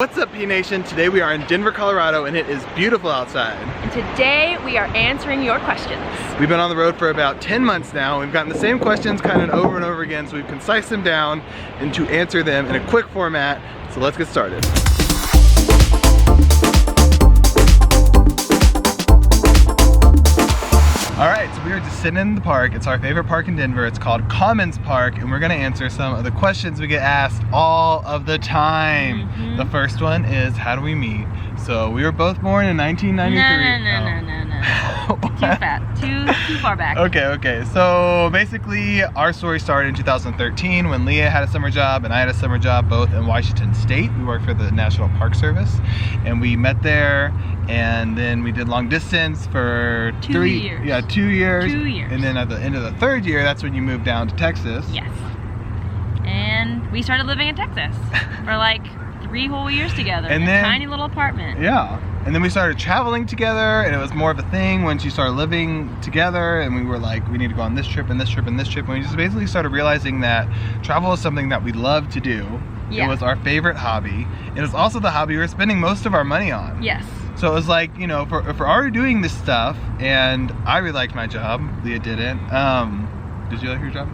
What's up, P Nation? Today we are in Denver, Colorado, and it is beautiful outside. And today we are answering your questions. We've been on the road for about 10 months now. We've gotten the same questions kind of over and over again, so we've concised them down and to answer them in a quick format. So let's get started. Alright, so we are just sitting in the park. It's our favorite park in Denver. It's called Commons Park, and we're gonna answer some of the questions we get asked all of the time. The first one is, how do we meet? So we were both born in 1993. No. Too far back. Okay. So basically, our story started in 2013 when Leah had a summer job and I had a summer job, both in Washington State. We worked for the National Park Service, and we met there. And then we did long distance for 2 years. Yeah, 2 years. 2 years. And then at the end of the third year, that's when you moved down to Texas. Yes. And we started living in Texas for like 3 whole years together in a tiny little apartment. Yeah. And then we started traveling together, and it was more of a thing once you started living together, and we were like, we need to go on this trip and this trip and this trip. And we just basically started realizing that travel is something that we love to do. Yeah. It was our favorite hobby. It was also the hobby we were spending most of our money on. Yes. So it was like, you know, if we're already doing this stuff, and I really liked my job, Leah didn't. Did you like your job?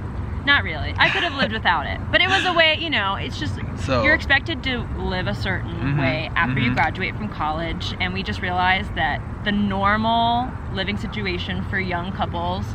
Not really. I could have lived without it. But it was a way, you know, it's just, you're expected to live a certain way after you graduate from college. And we just realized that the normal living situation for young couples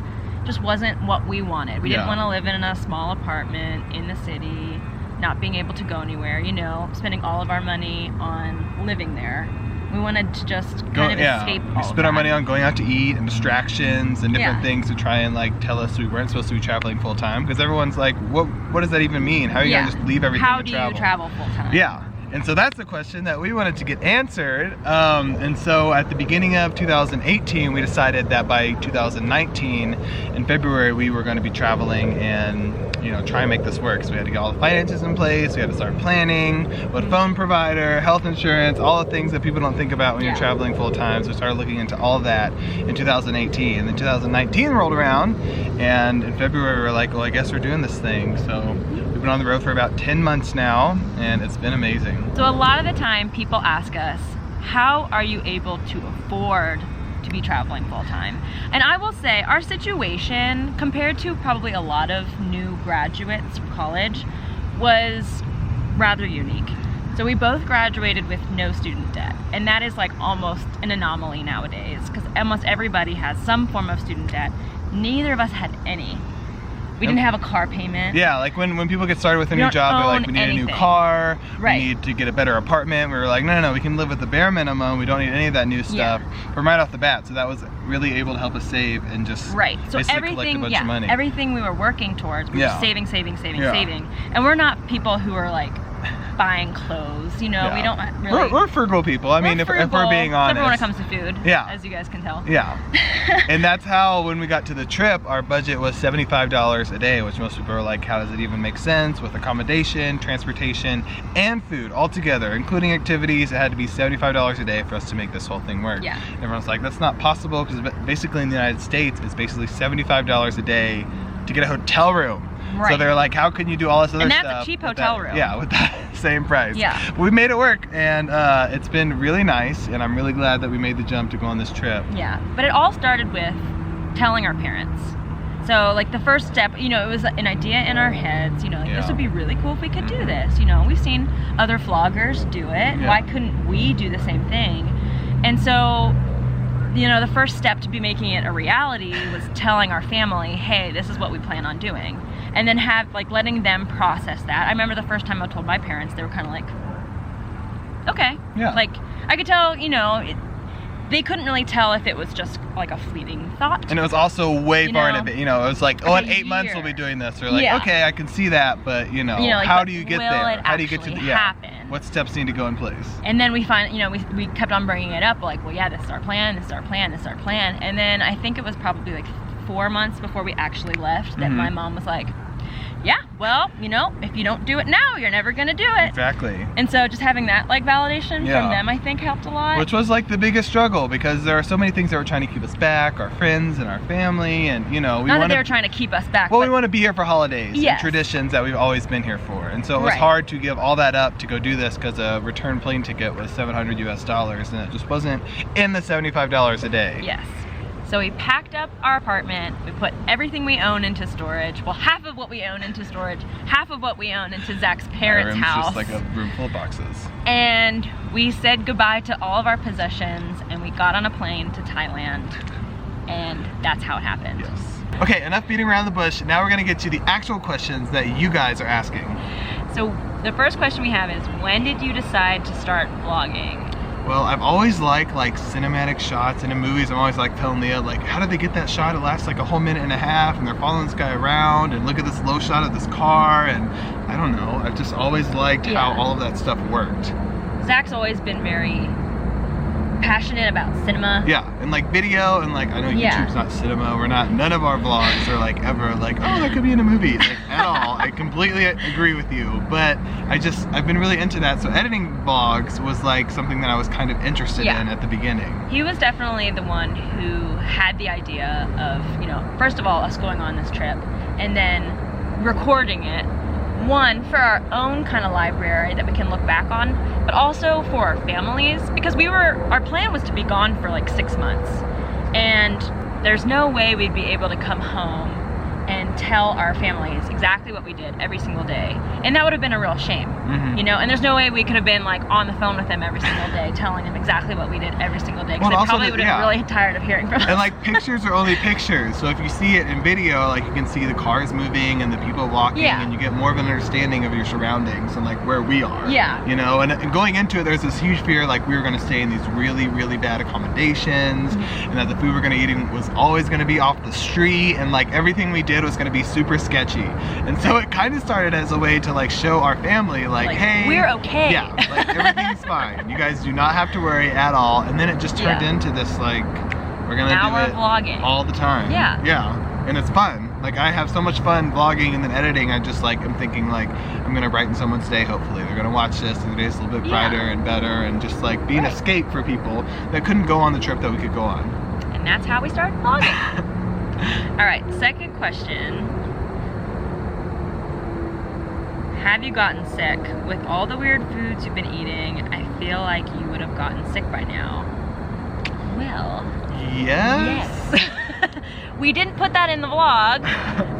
just wasn't what we wanted. We didn't want to live in a small apartment in the city, not being able to go anywhere, you know, spending all of our money on living there. We wanted to just kind of escape all of that. We spent our money on going out to eat and distractions and different things to try and like tell us we weren't supposed to be traveling full time, because everyone's like, what does that even mean? How are you gonna just leave everything to travel? How do you travel full time? Yeah. And so that's the question that we wanted to get answered. And so at the beginning of 2018, we decided that by 2019, in February, we were going to be traveling and, you know, try and make this work. So we had to get all the finances in place. We had to start planning, what phone provider, health insurance, all the things that people don't think about when you're traveling full time. So we started looking into all of that in 2018. And then 2019 rolled around, and in February, we were like, well, I guess we're doing this thing. So we've been on the road for about 10 months now, and it's been amazing. So a lot of the time people ask us, how are you able to afford to be traveling full time? And I will say our situation, compared to probably a lot of new graduates from college, was rather unique. So we both graduated with no student debt, and that is like almost an anomaly nowadays, because almost everybody has some form of student debt. Neither of us had any. We didn't have a car payment. Yeah, like when people get started with a new job, they're like, we need a new car, we need to get a better apartment. We were like, no, we can live with the bare minimum. We don't need any of that new stuff from right off the bat. So that was really able to help us save and just so everything, collect a bunch of money. Everything we were working towards, we were saving. And we're not people who are like buying clothes, you know, we don't really... We're frugal people. I mean, if we're being honest. Except when it comes to food, as you guys can tell. Yeah. And that's how, when we got to the trip, our budget was $75 a day, which most people are like, how does it even make sense? With accommodation, transportation, and food all together, including activities, it had to be $75 a day for us to make this whole thing work. Yeah. And everyone's like, that's not possible, because basically in the United States, it's basically $75 a day to get a hotel room. So they're like, how can you do all this other stuff? And that's a cheap hotel room. Yeah, with that same price. Yeah. We made it work, and it's been really nice, and I'm really glad that we made the jump to go on this trip. Yeah, but it all started with telling our parents. So like the first step, you know, it was an idea in our heads, you know, like this would be really cool if we could do this. You know, we've seen other vloggers do it. Why couldn't we do the same thing? And so, you know, the first step to be making it a reality was telling our family, hey, this is what we plan on doing. And then letting them process that. I remember the first time I told my parents, they were kind of like, okay. Yeah. Like, I could tell, you know, they couldn't really tell if it was just like a fleeting thought. And it was also way far in advance. You know, it was like, oh, in 8 months we'll be doing this. Or like, okay, I can see that, but you know like, how do you get there? How do you get to the happen? What steps need to go in place? And then we find, you know, we kept on bringing it up, like, well, yeah, this is our plan, this is our plan, this is our plan. And then I think it was probably like 4 months before we actually left that my mom was like, yeah, well, you know, if you don't do it now, you're never gonna do it. Exactly. And so just having that like validation from them, I think helped a lot. Which was like the biggest struggle, because there are so many things that were trying to keep us back, our friends and our family, and you know, not that they were trying to keep us back. Well, we want to be here for holidays yes. and traditions that we've always been here for. And so it was hard to give all that up to go do this, because a return plane ticket was $700 US, and it just wasn't in the $75 a day. Yes. So we packed up our apartment, we put everything we own into storage, well, half of what we own into storage, half of what we own into Zach's parents' house. Just like a room full of boxes. And we said goodbye to all of our possessions, and we got on a plane to Thailand, and that's how it happened. Yes. Okay, enough beating around the bush. Now we're gonna get to the actual questions that you guys are asking. So the first question we have is, when did you decide to start vlogging? Well, I've always liked like cinematic shots, and in movies I'm always like telling Leah, like, how did they get that shot? It lasts like a whole minute and a half, and they're following this guy around, and look at this low shot of this car, and I don't know, I've just always liked how all of that stuff worked. Zach's always been very passionate about cinema. Yeah, and like video, and like, I know YouTube's not cinema, none of our vlogs are like ever like, oh, that could be in a movie, like at all. I completely agree with you, but I've been really into that, so editing vlogs was like something that I was kind of interested in at the beginning. He was definitely the one who had the idea of, you know, first of all, us going on this trip, and then recording it, one, for our own kind of library that we can look back on, but also for our families, because our plan was to be gone for like 6 months, and there's no way we'd be able to come home and tell our families exactly what we did every single day, and that would have been a real shame, you know, and there's no way we could have been like on the phone with them every single day telling them exactly what we did every single day, because they probably would have been really tired of hearing from us. And like, pictures are only pictures, so if you see it in video, like, you can see the cars moving and the people walking, and you get more of an understanding of your surroundings and like where we are, you know. And going into it, there's this huge fear like we were going to stay in these really, really bad accommodations, and that the food we're going to eat was always going to be off the street, and like everything we did was going to be super sketchy. And so it kind of started as a way to like show our family like, hey, we're okay. Yeah, like everything's fine. You guys do not have to worry at all. And then it just turned into this like, we're gonna do it vlogging all the time. Yeah, and it's fun. Like, I have so much fun vlogging, and then editing, I just like, I'm thinking like, I'm gonna brighten someone's day, hopefully. They're gonna watch this, and the day's a little bit brighter and better, and just like be an escape for people that couldn't go on the trip that we could go on. And that's how we started vlogging. All right, second question. Have you gotten sick? With all the weird foods you've been eating, I feel like you would have gotten sick by now. Well, yes. We didn't put that in the vlog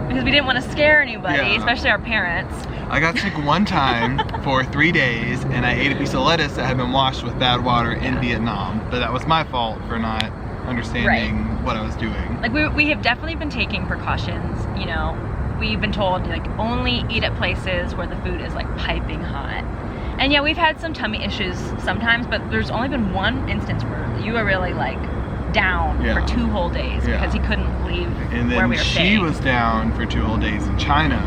because we didn't want to scare anybody, especially our parents. I got sick one time for 3 days, and I ate a piece of lettuce that had been washed with bad water in Vietnam, but that was my fault for not understanding what I was doing. Like, we have definitely been taking precautions, you know. We've been told, like, only eat at places where the food is like piping hot. And yeah, we've had some tummy issues sometimes, but there's only been one instance where you were really like down for 2 whole days because he couldn't leave where we were staying. And then she was down for 2 whole days in China.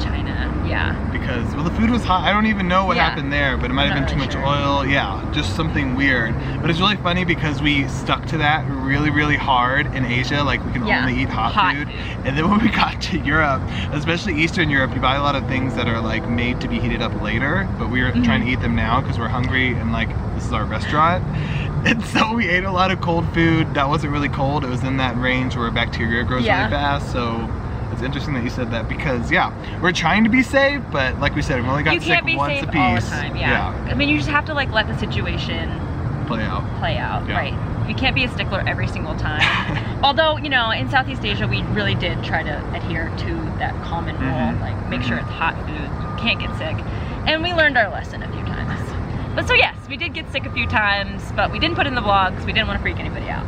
Because, well, the food was hot. I don't even know what happened there, but it might have been too much oil. Yeah, just something weird. But it's really funny because we stuck to that really, really hard in Asia. Like, we can only eat hot food. And then when we got to Europe, especially Eastern Europe, you buy a lot of things that are like made to be heated up later, but we were trying to eat them now because we're hungry, and like, this is our restaurant. And so we ate a lot of cold food that wasn't really cold. It was in that range where bacteria grows really fast. So it's interesting that you said that, because we're trying to be safe, but like we said, we've only got sick once a piece. You can't be safe all the time, I mean, you just have to like let the situation play out, right? You can't be a stickler every single time. Although, you know, in Southeast Asia, we really did try to adhere to that common rule, like make sure it's hot food, you can't get sick. And we learned our lesson a few times. But so yes, we did get sick a few times, but we didn't put it in the vlog because we didn't want to freak anybody out.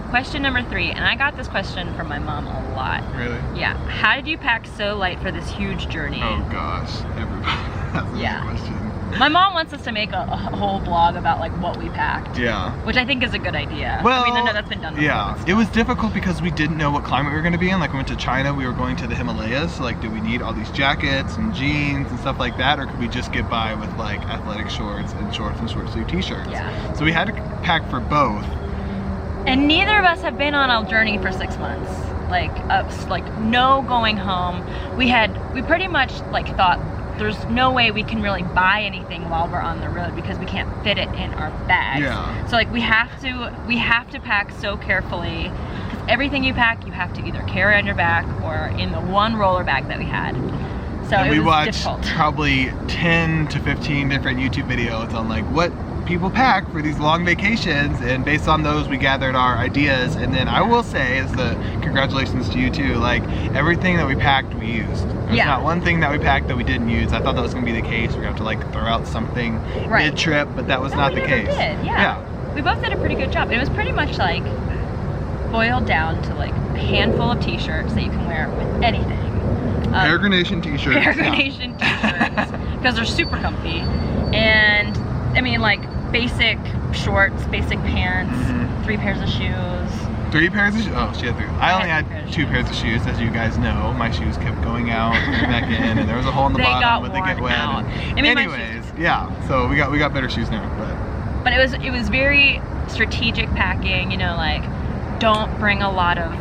Question number 3, and I got this question from my mom a lot. Really? Yeah. How did you pack so light for this huge journey? Oh gosh, everybody has this question. My mom wants us to make a whole vlog about like what we packed. Yeah. Which I think is a good idea. Well, I mean, I know that's been done before. Yeah. It was difficult because we didn't know what climate we were going to be in. Like, we went to China, we were going to the Himalayas. So like, do we need all these jackets and jeans and stuff like that, or could we just get by with like athletic shorts and short sleeve t-shirts? Yeah. So we had to pack for both. And neither of us have been on a journey for 6 months. Like no going home. We pretty much like thought there's no way we can really buy anything while we're on the road because we can't fit it in our bags. Yeah. So like we have to pack so carefully, because everything you pack you have to either carry on your back or in the one roller bag that we had. So and we watched difficult. probably 10 to 15 different YouTube videos on like what people pack for these long vacations, and based on those we gathered our ideas. And then I will say, as the congratulations to you too, like everything that we packed we used. There's not one thing that we packed that we didn't use. I thought that was gonna be the case. We're gonna have to like throw out something mid-trip, but that was not the case. Yeah. We both did a pretty good job. It was pretty much like boiled down to like a handful of t-shirts that you can wear with anything. Peregrination t-shirts. Peregrination t-shirts, because they're super comfy. And I mean, like basic shorts, basic pants, 3 pairs of shoes. 3 pairs of shoes? Oh, she had 3. I only had 2 pairs of shoes, as you guys know. My shoes kept going out and back in, and there was a hole in the bottom when they get wet. I mean, anyways, yeah. So we got better shoes now, but it was very strategic packing. You know, like don't bring a lot of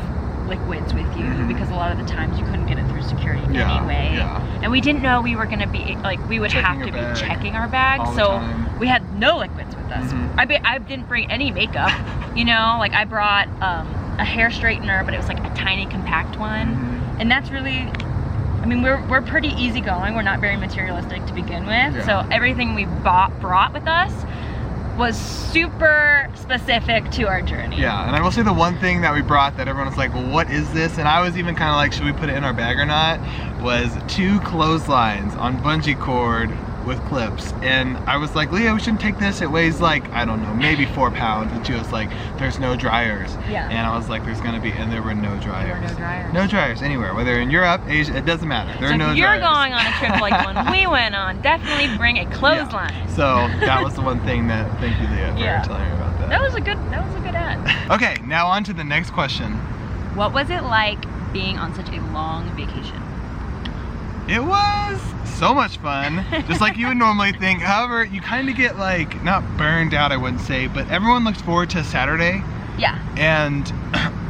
liquids with you because a lot of the times you couldn't get it through security anyway. Yeah. And we didn't know we were gonna be like we would have to be checking our bags, so we had no liquids with us. I didn't bring any makeup. You know, like I brought a hair straightener, but it was like a tiny compact one, and that's really. I mean, we're pretty easygoing. We're not very materialistic to begin with, so everything we brought with us was super specific to our journey. Yeah, and I will say the one thing that we brought that everyone was like, well, what is this? And I was even kind of like, should we put it in our bag or not? Was 2 clotheslines on bungee cord with clips. And I was like, Leah, we shouldn't take this. It weighs like, I don't know, maybe 4 pounds. And she was like, there's no dryers. Yeah. And I was like, there's gonna be, and there were no dryers. There were no dryers. No dryers anywhere, whether in Europe, Asia, it doesn't matter. There are no dryers. If you're going on a trip like one we went on, definitely bring a clothesline. Yeah. So that was the one thing that, thank you, Leah, for telling me about that. That was a good ad. Okay, now on to the next question. What was it like being on such a long vacation? It was so much fun, just like you would normally think. However, you kind of get like, not burned out, I wouldn't say, but everyone looks forward to Saturday. Yeah. And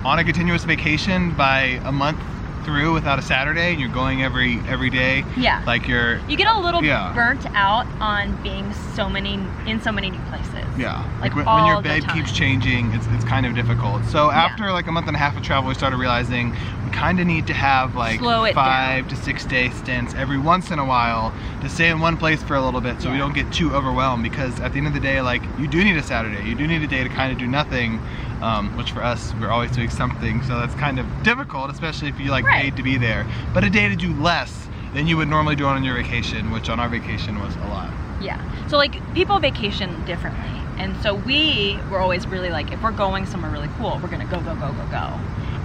on a continuous vacation by a month through without a Saturday, and you're going every day. Yeah. Like you get a little burnt out on being in so many new places. Yeah. Like when your bed keeps changing, it's kind of difficult. So after like a month and a half of travel, we started realizing we kind of need to have like 5 to 6 day stints every once in a while to stay in one place for a little bit, so we don't get too overwhelmed, because at the end of the day, like, you do need a Saturday. You do need a day to kind of do nothing, which for us, we're always doing something, so that's kind of difficult, especially if you like paid to be there. But a day to do less than you would normally do on your vacation, which on our vacation was a lot. Yeah. So like people vacation differently. And so we were always really like, if we're going somewhere really cool, we're gonna go.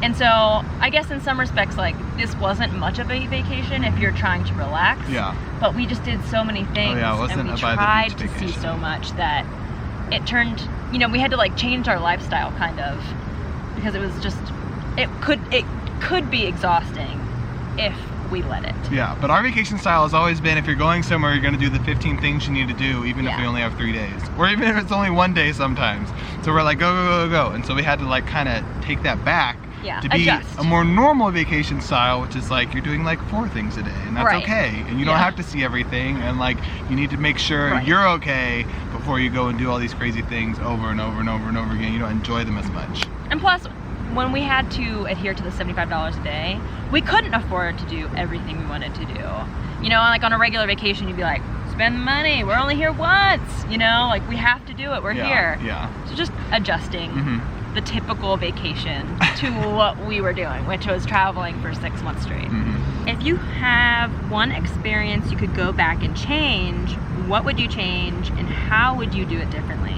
And so I guess in some respects, like, this wasn't much of a vacation if you're trying to relax. Yeah. But we just did so many things, and we tried to see so much that it turned, you know, we had to like change our lifestyle kind of, because it was just, it could be exhausting if we let it. Yeah, but our vacation style has always been, if you're going somewhere, you're going to do the 15 things you need to do, even if we only have 3 days, or even if it's only 1 day sometimes. So we're like, go. And so we had to like kind of take that back to be a more normal vacation style, which is like you're doing like 4 things a day, and that's okay. And you don't have to see everything, and like you need to make sure you're okay before you go and do all these crazy things over and over again. You don't enjoy them as much. And plus, when we had to adhere to the $75 a day, we couldn't afford to do everything we wanted to do. You know, like on a regular vacation, you'd be like, spend the money, we're only here once, you know, like we have to do it, we're here. Yeah. So just adjusting the typical vacation to what we were doing, which was traveling for 6 months straight. If you have one experience you could go back and change, what would you change and how would you do it differently?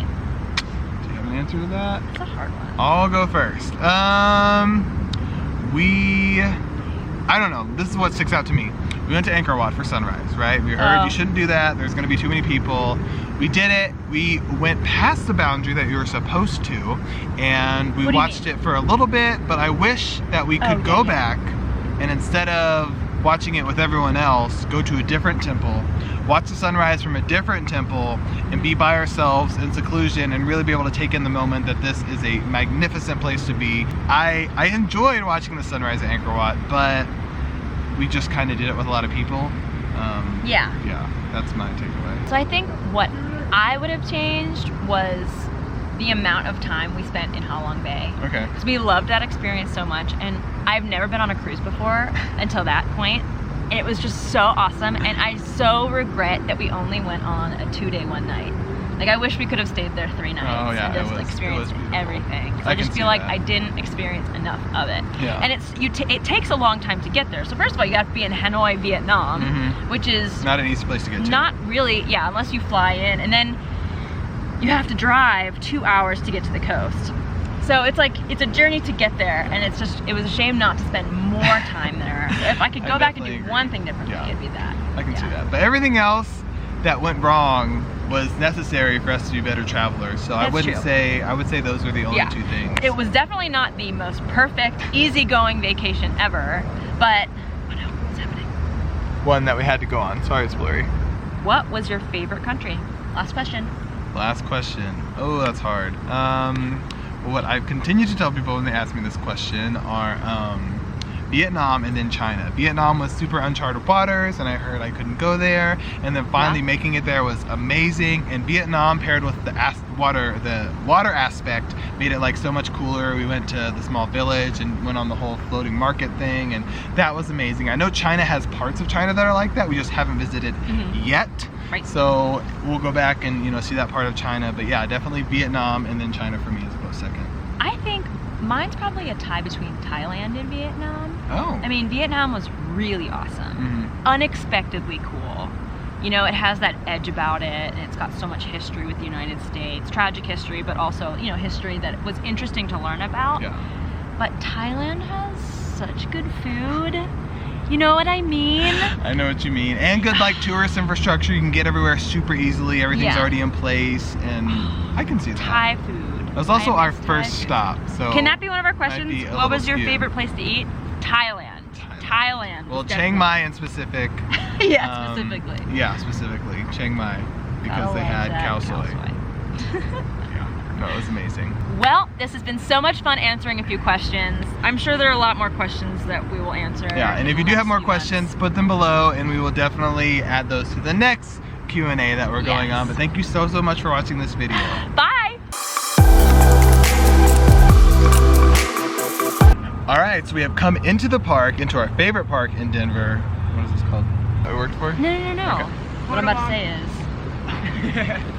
Do you have an answer to that? It's a hard one. I'll go first. I don't know, this is what sticks out to me. We went to Angkor Wat for sunrise, right? We heard you shouldn't do that, there's gonna be too many people. We did it, we went past the boundary that you were supposed to, and we watched it for a little bit, but I wish that we could go back, and instead of watching it with everyone else, go to a different temple, watch the sunrise from a different temple, and be by ourselves in seclusion and really be able to take in the moment that this is a magnificent place to be. I enjoyed watching the sunrise at Angkor Wat, but we just kind of did it with a lot of people. Yeah, that's my takeaway. So I think what I would have changed was the amount of time we spent in Halong Bay. Okay. Because we loved that experience so much, and I've never been on a cruise before until that point, and it was just so awesome, and I so regret that we only went on a 2-day, 1 night. Like, I wish we could have stayed there 3 nights and just experienced everything. So I just feel like I didn't experience enough of it. Yeah. And it takes a long time to get there. So first of all, you got to be in Hanoi, Vietnam, which is not an easy place to get to. Not really, yeah, unless you fly in, and then you have to drive 2 hours to get to the coast. So it's like, it's a journey to get there, and it was a shame not to spend more time there. If I could go back and do one thing differently, it'd be that. I can see that. But everything else that went wrong was necessary for us to be better travelers. So I would say those were the only 2 things. It was definitely not the most perfect, easygoing vacation ever, but what's happening? One that we had to go on. Sorry, it's blurry. What was your favorite country? Last question. Last question. Oh, that's hard. What I've continued to tell people when they ask me this question are Vietnam and then China. Vietnam was super uncharted waters, and I heard I couldn't go there, and then finally making it there was amazing. And Vietnam, paired with the water aspect, made it like so much cooler. We went to the small village and went on the whole floating market thing, and that was amazing. I know China has parts of China that are like that. We just haven't visited yet. Right. So we'll go back and see that part of China. But yeah, definitely Vietnam and then China for me is a close second. I think mine's probably a tie between Thailand and Vietnam. Oh. I mean, Vietnam was really awesome. Unexpectedly cool. It has that edge about it, and it's got so much history with the United States. Tragic history, but also, history that was interesting to learn about. Yeah. But Thailand has such good food. You know what I mean? I know what you mean. And good tourist infrastructure. You can get everywhere super easily. Everything's already in place, and I can see that. Thai food. That was also our first stop. So can that be one of our questions? What was your favorite place to eat? Thailand. Well, Chiang Mai in specific. Specifically. Yeah, specifically Chiang Mai, because they had cow soy. No, it was amazing. Well, this has been so much fun answering a few questions. I'm sure there are a lot more questions that we will answer. Yeah, and if you do have more questions, put them below, and we will definitely add those to the next Q&A that we're going on. But thank you so much for watching this video. Bye! Alright, so we have come into the park, into our favorite park in Denver. What is this called? That we worked for? No. Okay. What I'm about to say is...